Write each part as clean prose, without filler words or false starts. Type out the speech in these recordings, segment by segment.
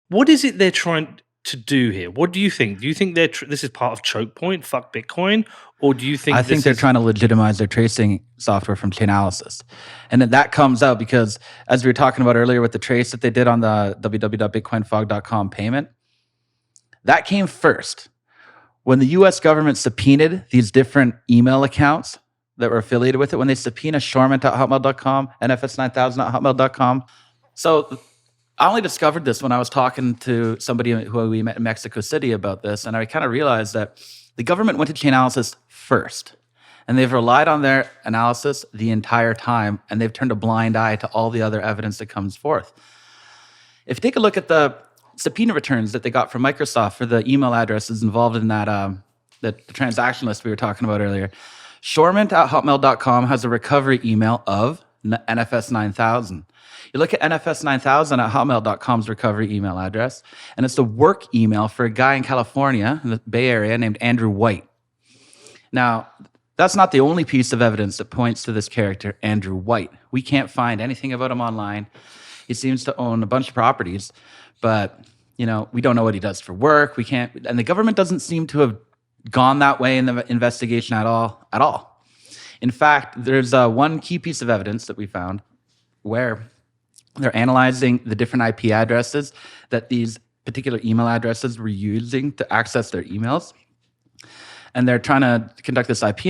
What is it they're trying to do here? What do you think? Do you think this is part of choke point, fuck Bitcoin, or do you think I think they're trying to legitimize their tracing software from Chainalysis, and then that comes out because, as we were talking about earlier, with the trace that they did on the www.bitcoinfog.com payment, that came first. When the U.S. government subpoenaed these different email accounts that were affiliated with it, when they subpoenaed shorement@hotmail.com, nfs9000@hotmail.com. So I only discovered this when I was talking to somebody who we met in Mexico City about this, and I kind of realized that the government went to Chainalysis first, and they've relied on their analysis the entire time, and they've turned a blind eye to all the other evidence that comes forth. If you take a look at the subpoena returns that they got from Microsoft for the email addresses involved in that the transaction list we were talking about earlier, shorement@hotmail.com has a recovery email of NFS9000. You look at NFS9000@hotmail.com's recovery email address, and it's the work email for a guy in California, in the Bay Area, named Andrew White. Now, that's not the only piece of evidence that points to this character, Andrew White. We can't find anything about him online. He seems to own a bunch of properties, but we don't know what he does for work. We can't, and the government doesn't seem to have gone that way in the investigation at all. In fact, there's one key piece of evidence that we found where they're analyzing the different IP addresses that these particular email addresses were using to access their emails. And they're trying to conduct this IP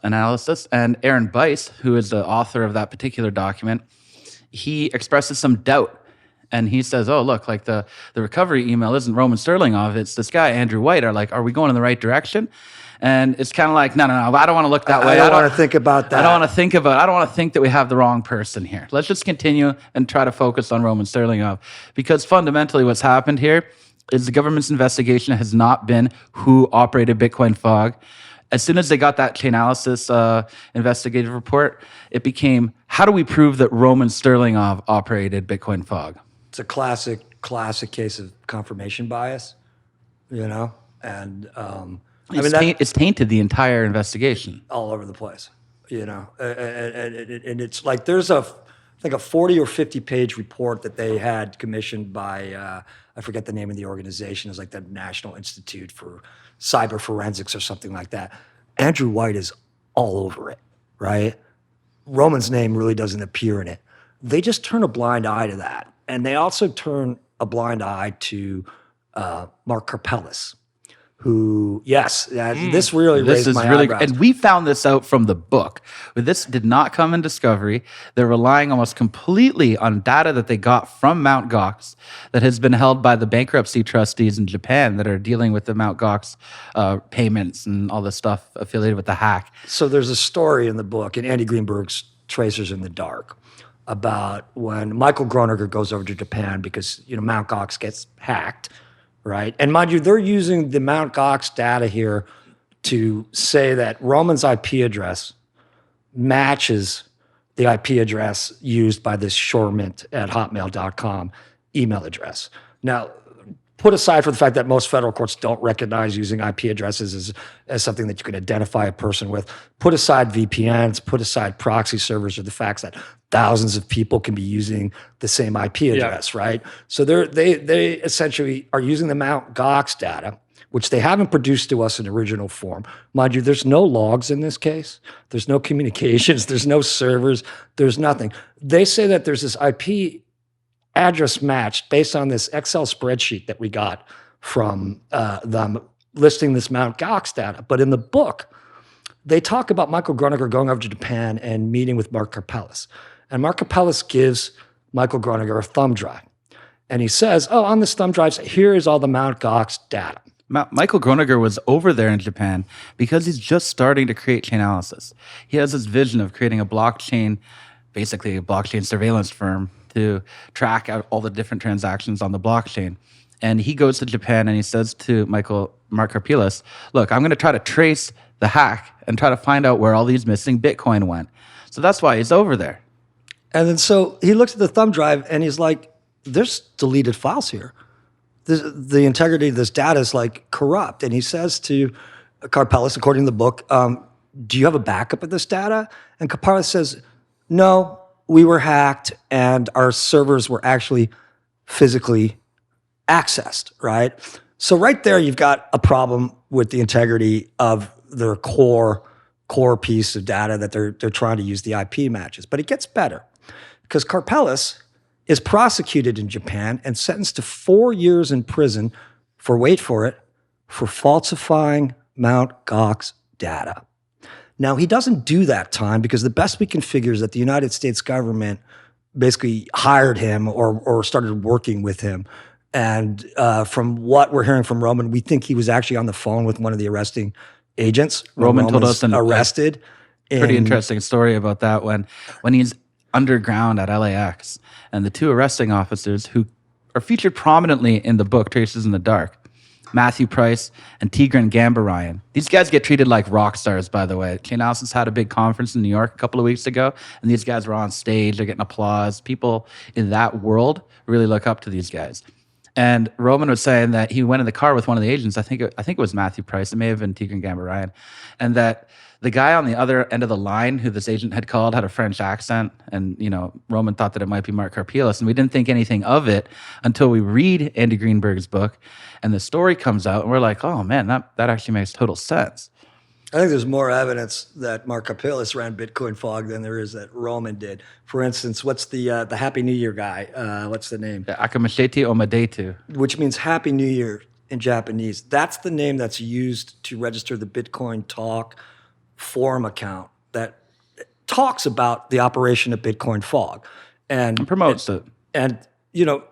analysis. And Aaron Bice, who is the author of that particular document, he expresses some doubt. And he says, oh, look, like the recovery email isn't Roman Sterlingov, it's this guy, Andrew White. Are we going in the right direction? And it's kind of like, no, I don't want to look that way. I don't want to think about that. I don't want to think that we have the wrong person here. Let's just continue and try to focus on Roman Sterlingov. Because fundamentally what's happened here is the government's investigation has not been who operated Bitcoin Fog. As soon as they got that Chainalysis investigative report, it became, how do we prove that Roman Sterlingov operated Bitcoin Fog? It's a classic case of confirmation bias, and it's tainted the entire investigation all over the place, and it's like there's a 40 or 50 page report that they had commissioned by I forget the name of the organization. It's like the National Institute for Cyber Forensics or something like that. Andrew White is all over it, right? Roman's name really doesn't appear in it. They just turn a blind eye to that. And they also turn a blind eye to Mark Karpeles, who, this really raised my eyebrows. And we found this out from the book. But this did not come in discovery. They're relying almost completely on data that they got from Mt. Gox that has been held by the bankruptcy trustees in Japan that are dealing with the Mt. Gox payments and all the stuff affiliated with the hack. So there's a story in the book, in Andy Greenberg's Tracers in the Dark, about when Michael Groninger goes over to Japan because Mt. Gox gets hacked, right? And mind you, they're using the Mt. Gox data here to say that Roman's IP address matches the IP address used by this shorement@hotmail.com email address. Now, put aside for the fact that most federal courts don't recognize using IP addresses as something that you can identify a person with. Put aside VPNs, put aside proxy servers, or the facts that thousands of people can be using the same IP address, right? So they essentially are using the Mt. Gox data, which they haven't produced to us in original form. Mind you, there's no logs in this case. There's no communications. There's no servers. There's nothing. They say that there's this IP address matched based on this Excel spreadsheet that we got from them listing this Mt. Gox data. But in the book, they talk about Michael Groninger going over to Japan and meeting with Mark Karpeles. And Mark Karpeles gives Michael Groninger a thumb drive. And he says, on this thumb drive, here is all the Mt. Gox data. Michael Groninger was over there in Japan because he's just starting to create Chainalysis. He has this vision of creating a blockchain, basically a blockchain surveillance firm to track out all the different transactions on the blockchain. And he goes to Japan and he says to Mark Karpeles, look, I'm going to try to trace the hack and try to find out where all these missing Bitcoin went. So that's why he's over there. And then so he looks at the thumb drive and he's like, there's deleted files here. The integrity of this data is like corrupt. And he says to Karpeles, according to the book, do you have a backup of this data? And Karpeles says, no, we were hacked and our servers were actually physically accessed, right? So right there, you've got a problem with the integrity of their core piece of data that they're trying to use the IP matches. But it gets better because Karpeles is prosecuted in Japan and sentenced to 4 years in prison for, wait for it, for falsifying Mt. Gox data. Now, he doesn't do that time because the best we can figure is that the United States government basically hired him or started working with him. And from what we're hearing from Roman, we think he was actually on the phone with one of the arresting agents. Roman told us arrested. Pretty interesting story about that when he's underground at LAX and the two arresting officers who are featured prominently in the book Traces in the Dark, Matthew Price and Tigran Gambarayan. These guys get treated like rock stars, by the way. Chainalysis had a big conference in New York a couple of weeks ago, and these guys were on stage. They're getting applause. People in that world really look up to these guys. And Roman was saying that he went in the car with one of the agents. I think it was Matthew Price. It may have been Tigran Gambarayan. And that the guy on the other end of the line who this agent had called had a French accent. And, Roman thought that it might be Mark Karpeles. And we didn't think anything of it until we read Andy Greenberg's book and the story comes out. And we're like, oh, man, that actually makes total sense. I think there's more evidence that Mark Karpeles ran Bitcoin Fog than there is that Roman did. For instance, what's the Happy New Year guy? What's the name? Akamasheti Omadetu. Which means Happy New Year in Japanese. That's the name that's used to register the Bitcoin Talk forum account that talks about the operation of Bitcoin Fog. And promotes it. And, Mt.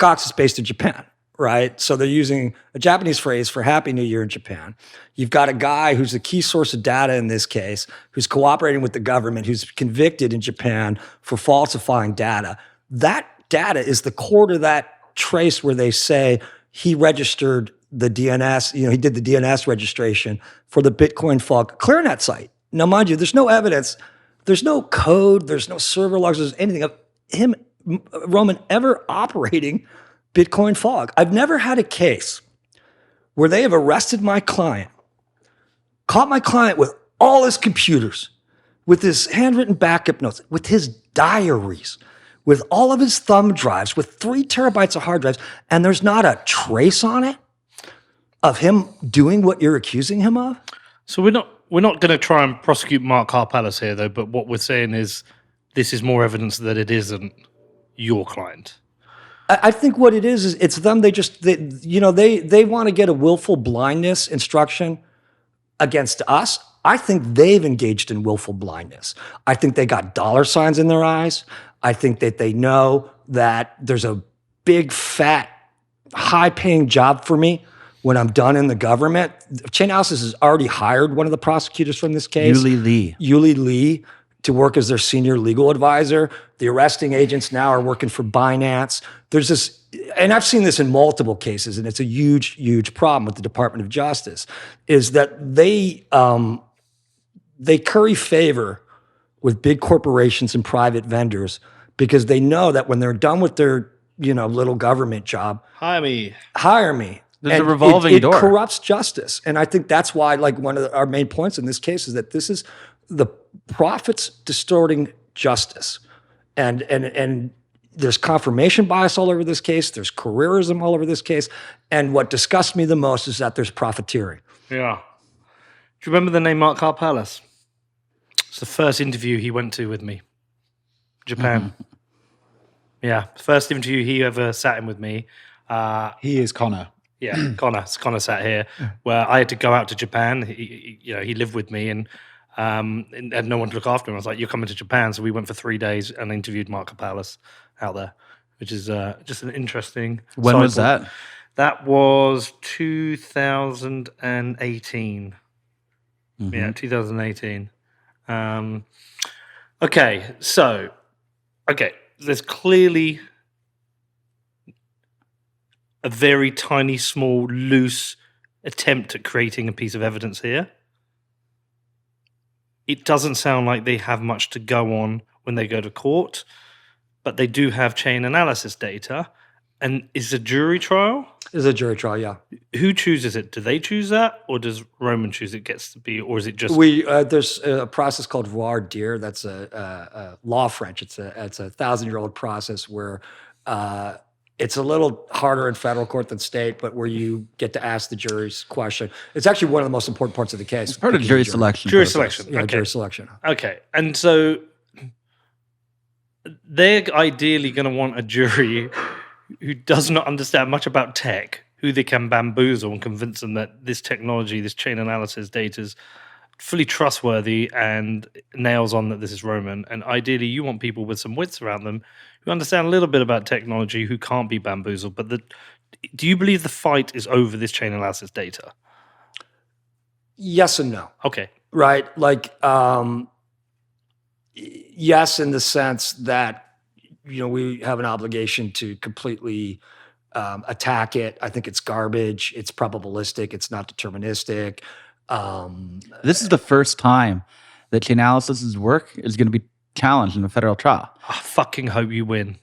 Gox is based in Japan. Right? So they're using a Japanese phrase for Happy New Year in Japan. You've got a guy who's the key source of data in this case, who's cooperating with the government, who's convicted in Japan for falsifying data. That data is the core to that trace where they say he registered the DNS, he did the DNS registration for the Bitcoin Fog ClearNet site. Now, mind you, there's no evidence, there's no code, there's no server logs, there's anything of him, Roman, ever operating Bitcoin Fog. I've never had a case where they have arrested my client, caught my client with all his computers, with his handwritten backup notes, with his diaries, with all of his thumb drives, with 3 terabytes of hard drives, and there's not a trace on it of him doing what you're accusing him of? So we're not going to try and prosecute Mark Karpeles here, though, but what we're saying is this is more evidence that it isn't your client. I think what it is it's them. They want to get a willful blindness instruction against us. I think they've engaged in willful blindness. I think they got dollar signs in their eyes. I think that they know that there's a big, fat, high-paying job for me when I'm done in the government. Chainalysis has already hired one of the prosecutors from this case, Yuli Lee, to work as their senior legal advisor. The arresting agents now are working for Binance. There's this, and I've seen this in multiple cases, and it's a huge, huge problem with the Department of Justice, is that they curry favor with big corporations and private vendors because they know that when they're done with their, little government job, hire me. There's a revolving door. It corrupts justice. And I think that's why, one of our main points in this case is that this is the profits distorting justice. And there's confirmation bias all over this case. There's careerism all over this case. And what disgusts me the most is that there's profiteering. Yeah. Do you remember the name Mark Karpeles? It's the first interview he went to with me. Japan. Mm-hmm. Yeah. First interview he ever sat in with me. He is Connor. Yeah, Connor sat here, where I had to go out to Japan. He lived with me and had no one to look after him. I was like, "You're coming to Japan," so we went for 3 days and interviewed Mark Karpeles out there, which is just an interesting. When was that? That was 2018. Mm-hmm. Yeah, 2018. Okay, there's clearly a very tiny, small, loose attempt at creating a piece of evidence here. It doesn't sound like they have much to go on when they go to court, but they do have Chainalysis data. And is a jury trial? It's a jury trial, yeah. Who chooses it? Do they choose that, or does Roman choose it gets to be, or is it just... There's a process called voir dire. That's a law French. It's a 1,000-year-old process where It's a little harder in federal court than state, but where you get to ask the jury's question. It's actually one of the most important parts of the case. It's part of jury selection. Jury process. selection. Yeah, Okay. jury selection. Okay. And so they're ideally going to want a jury who does not understand much about tech, who they can bamboozle and convince them that this technology, this chain analysis data is fully trustworthy and nails on that this is Roman. And ideally, you want people with some wits around them who understand a little bit about technology, who can't be bamboozled. But do you believe the fight is over this chain analysis data? Yes and no. Okay. Right? Like, yes, in the sense that, we have an obligation to completely attack it. I think it's garbage. It's probabilistic. It's not deterministic. This is the first time that Chainalysis's work is going to be challenged in a federal trial. I fucking hope you win.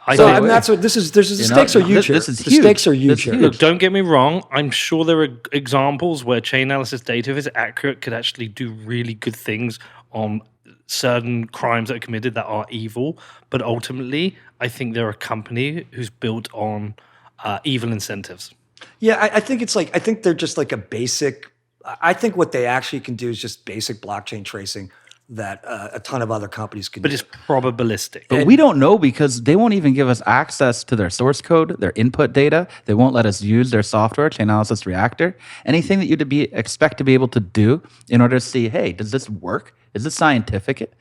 That's what this is. The stakes are huge. This is the huge. stakes are huge. Here. Look, don't get me wrong. I'm sure there are examples where chain analysis data, if it's accurate, could actually do really good things on certain crimes that are committed that are evil. But ultimately, I think they're a company who's built on evil incentives. Yeah, I think I think they're just like a basic. I think what they actually can do is just basic blockchain tracing that a ton of other companies can do. But it's probabilistic. But we don't know because they won't even give us access to their source code, their input data. They won't let us use their software, Chainalysis Reactor. Anything that you'd expect to be able to do in order to see, hey, does this work? Is this scientific?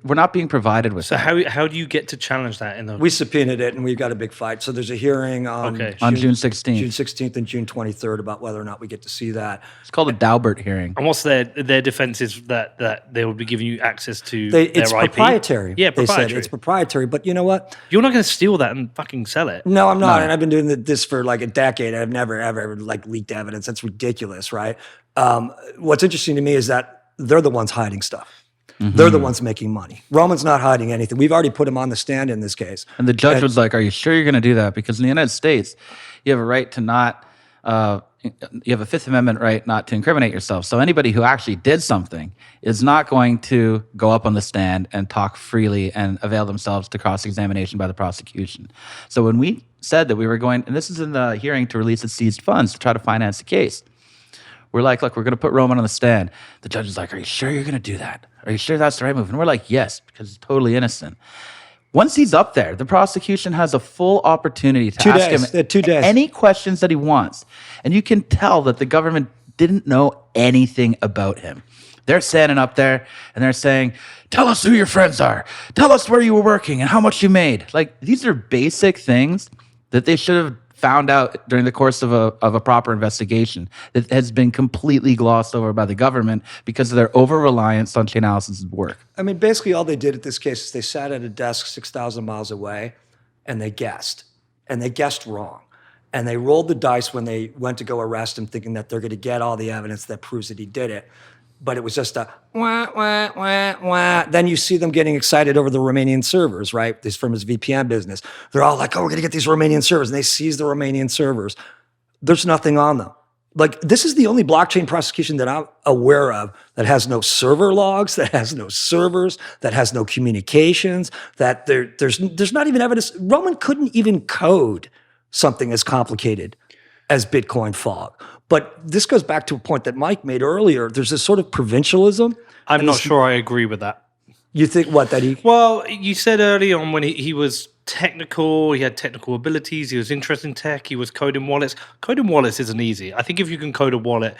We're not being provided with So that. how do you get to challenge that in the? We subpoenaed it, and we've got a big fight. So there's a hearing on June 16th. June 16th and June 23rd about whether or not we get to see that. It's called a Daubert hearing. And what's their defense is that they will be giving you access to It's their IP. proprietary. Yeah, They proprietary. said it's proprietary. But you know what? You're not going to steal that and fucking sell it. No, I'm not. And I've been doing this for like a decade. I've never, ever like leaked evidence. That's ridiculous, right? What's interesting to me is that they're the ones hiding stuff. They're the ones making money. Roman's not hiding anything. We've already put him on the stand in this case. And the judge was like, are you sure you're going to do that? Because in the United States, you have a right to not, you have a Fifth Amendment right not to incriminate yourself. So anybody who actually did something is not going to go up on the stand and talk freely and avail themselves to cross-examination by the prosecution. So when we said that we were going, and this is in the hearing to release the seized funds to try to finance the case, we're like, look, we're going to put Roman on the stand. The judge is like, are you sure you're going to do that? Are you sure that's the right move? And we're like, yes, because he's totally innocent. Once he's up there, the prosecution has a full opportunity to ask him 2 days. any questions that he wants. And you can tell that the government didn't know anything about him. They're standing up there and they're saying, tell us who your friends are. Tell us where you were working and how much you made. Like, these are basic things that they should have found out during the course of a proper investigation that has been completely glossed over by the government because of their over-reliance on Chainalysis' work. I mean, basically all they did at this case is they sat at a desk 6,000 miles away and they guessed. And they guessed wrong. And they rolled the dice when they went to go arrest him thinking that they're going to get all the evidence that proves that he did it. But it was just a wah, wah, wah, wah. Then you see them getting excited over the Romanian servers, right? This from his VPN business. They're all like, oh, we're going to get these Romanian servers. And they seize the Romanian servers. There's nothing on them. Like, this is the only blockchain prosecution that I'm aware of that has no server logs, that has no servers, that has no communications, that there's not even evidence. Roman couldn't even code something as complicated as Bitcoin fog. But this goes back to a point that Mike made earlier. There's this sort of provincialism. I'm not sure I agree with that. You think what? That he... Well, you said early on when he was technical, he had technical abilities, he was interested in tech, he was coding wallets. Coding wallets isn't easy. I think if you can code a wallet,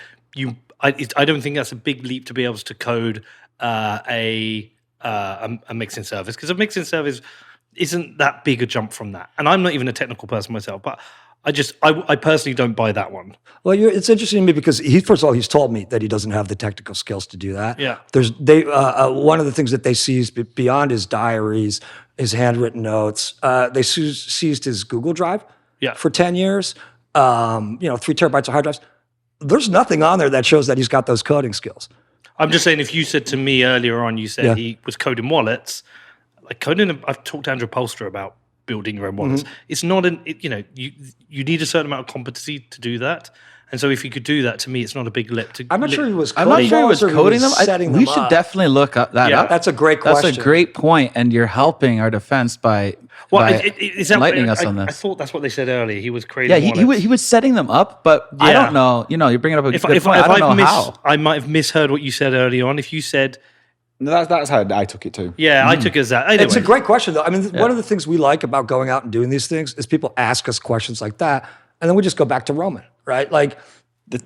I don't think that's a big leap to be able to code a mixing service, because a mixing service isn't that big a jump from that. And I'm not even a technical person myself, but I personally don't buy that one. Well, it's interesting to me because first of all, he's told me that he doesn't have the technical skills to do that. Yeah. One of the things that they seized beyond his diaries, his handwritten notes, they seized his Google Drive for 10 years, 3 terabytes of hard drives. There's nothing on there that shows that he's got those coding skills. I'm just saying, if you said to me earlier on, you said he was coding wallets, like coding, I've talked to Andrew Polster about building your own wallets. It's not you need a certain amount of competency to do that. And so if you could do that, to me, it's not a big lip. I'm not sure he was I'm coding not sure he was them or coding them. setting We them should up. definitely look that up. That's a great question. That's a great point, and you're helping our defense by enlightening us on this. I thought that's what they said earlier. He was Yeah, creating he was setting them up, but I Yeah. don't know. You're bringing up a good point. I don't know how. I might have misheard what you said early on. If you said, No, that's how I took it too. yeah, I took it as that. Anyway. It's a great question, though. I mean, one of the things we like about going out and doing these things is people ask us questions like that, and then we just go back to Roman, right? Like,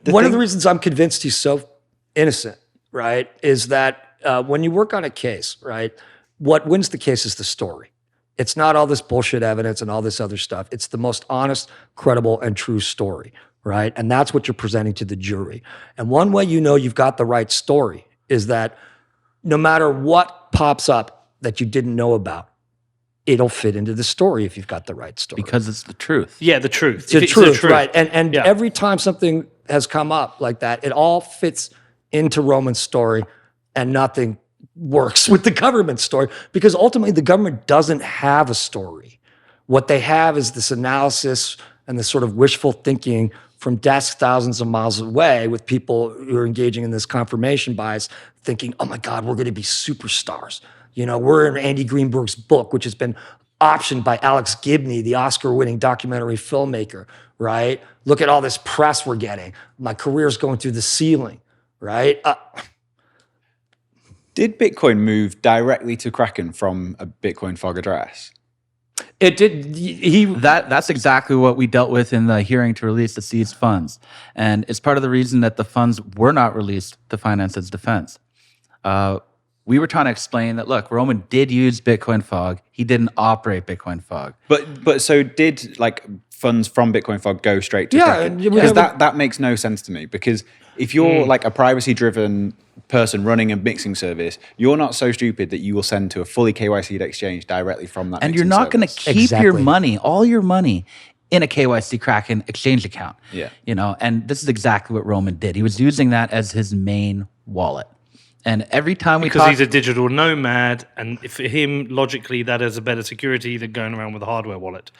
one of the reasons I'm convinced he's so innocent, right, is that when you work on a case, right, what wins the case is the story. It's not all this bullshit evidence and all this other stuff. It's the most honest, credible, and true story, right? And that's what you're presenting to the jury. And one way you know you've got the right story is that no matter what pops up that you didn't know about, it'll fit into the story if you've got the right story. Because it's the truth. Yeah, the truth. It's the truth, right? And Yeah. every time something has come up like that, it all fits into Roman's story, and nothing works with the government story because ultimately the government doesn't have a story. What they have is this analysis and this sort of wishful thinking from desks thousands of miles away with people who are engaging in this confirmation bias, thinking, oh my God, we're going to be superstars. We're in Andy Greenberg's book, which has been optioned by Alex Gibney, the Oscar-winning documentary filmmaker, right? Look at all this press we're getting. My career's going through the ceiling, right? Did Bitcoin move directly to Kraken from a Bitcoin fog address? It did. That's exactly what we dealt with in the hearing to release the seized funds. And it's part of the reason that the funds were not released to finance its defense. We were trying to explain that, look, Roman did use Bitcoin fog. He didn't operate Bitcoin fog. But so did funds from Bitcoin fog go straight to Kraken? Because that makes no sense to me, because if you're like a privacy-driven person running a mixing service, you're not so stupid that you will send to a fully KYC'd exchange directly from that. And you're not going to keep your money, all your money, in a KYC Kraken exchange account. Yeah. And this is exactly what Roman did. He was using that as his main wallet. And every time we because he's a digital nomad, and for him, logically, that is a better security than going around with a hardware wallet.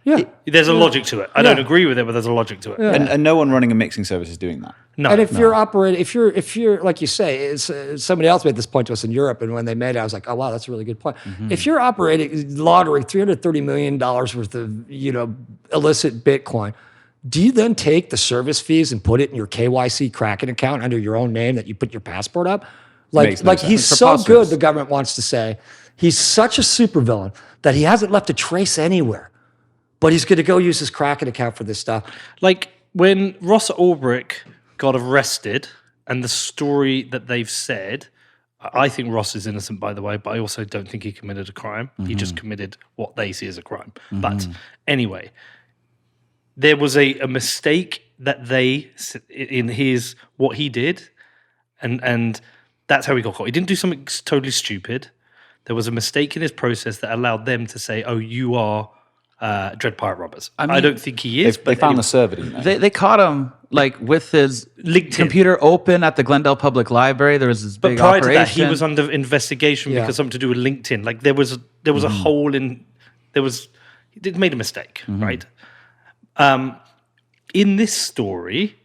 Yeah. There's a logic to it. I don't agree with it, but there's a logic to it. Yeah. And no one running a mixing service is doing that. No. And if you're operating, if you're like you say, somebody else made this point to us in Europe, and when they made it, I was like, oh wow, that's a really good point. If you're laundering $330 million worth of illicit Bitcoin, do you then take the service fees and put it in your KYC Kraken account under your own name that you put your passport up? Makes no He's sense. so good, the government wants to say. He's such a supervillain that he hasn't left a trace anywhere. But he's going to go use his Kraken account for this stuff. Like when Ross Ulbricht got arrested, and the story that they've said, I think Ross is innocent, by the way, but I also don't think he committed a crime. He just committed what they see as a crime. But anyway, there was a mistake that what he did, and that's how he got caught. He didn't do something totally stupid. There was a mistake in his process that allowed them to say, oh, you are Dread Pirate Robbers. I don't think he is. They found the server, didn't they? They caught him with his LinkedIn computer open at the Glendale Public Library. There was this But big prior operation. to that, he was under investigation because something to do with LinkedIn. Like there was a hole in. He made a mistake, right? In this story,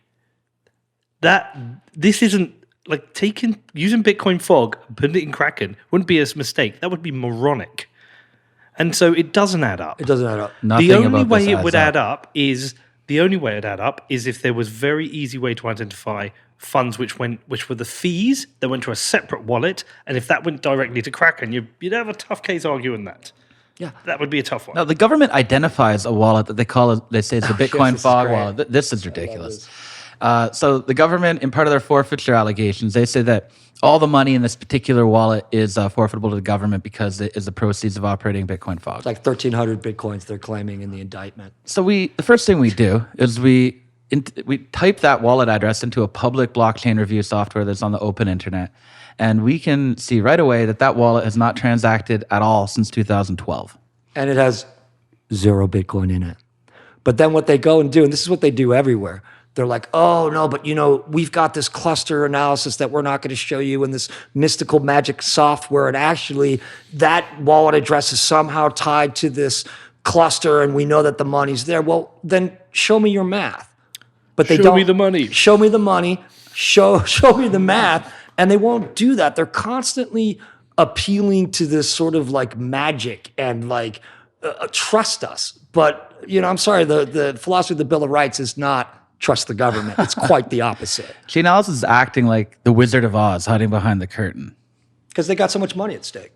this isn't like using Bitcoin fog, putting it in Kraken wouldn't be a mistake. That would be moronic, and so it doesn't add up. It doesn't add up. Nothing The only about way this it adds would up. add up is if there was very easy way to identify funds which were the fees that went to a separate wallet, and if that went directly to Kraken, you'd have a tough case arguing that. Yeah. That would be a tough one. Now, the government identifies a wallet that they say it's a Bitcoin this is fog great. wallet. This is ridiculous. So the government, in part of their forfeiture allegations, they say that all the money in this particular wallet is forfeitable to the government because it is the proceeds of operating Bitcoin fog. It's like 1,300 Bitcoins they're claiming in the indictment. So the first thing we do is we type that wallet address into a public blockchain review software that's on the open internet, and we can see right away that wallet has not transacted at all since 2012. And it has 0 Bitcoin in it. But then what they go and do, and this is what they do everywhere, they're like, oh, no, but we've got this cluster analysis that we're not going to show you in this mystical magic software. And actually, that wallet address is somehow tied to this cluster, and we know that the money's there. Well, then show me your math. but they Show don't me the money. Show me the money. Show me the math, and they won't do that. They're constantly appealing to this sort of like magic and like trust us. But I'm sorry, the philosophy of the Bill of Rights is not trust the government. It's quite the opposite. Chainalysis is acting like the Wizard of Oz hiding behind the curtain. Because they got so much money at stake.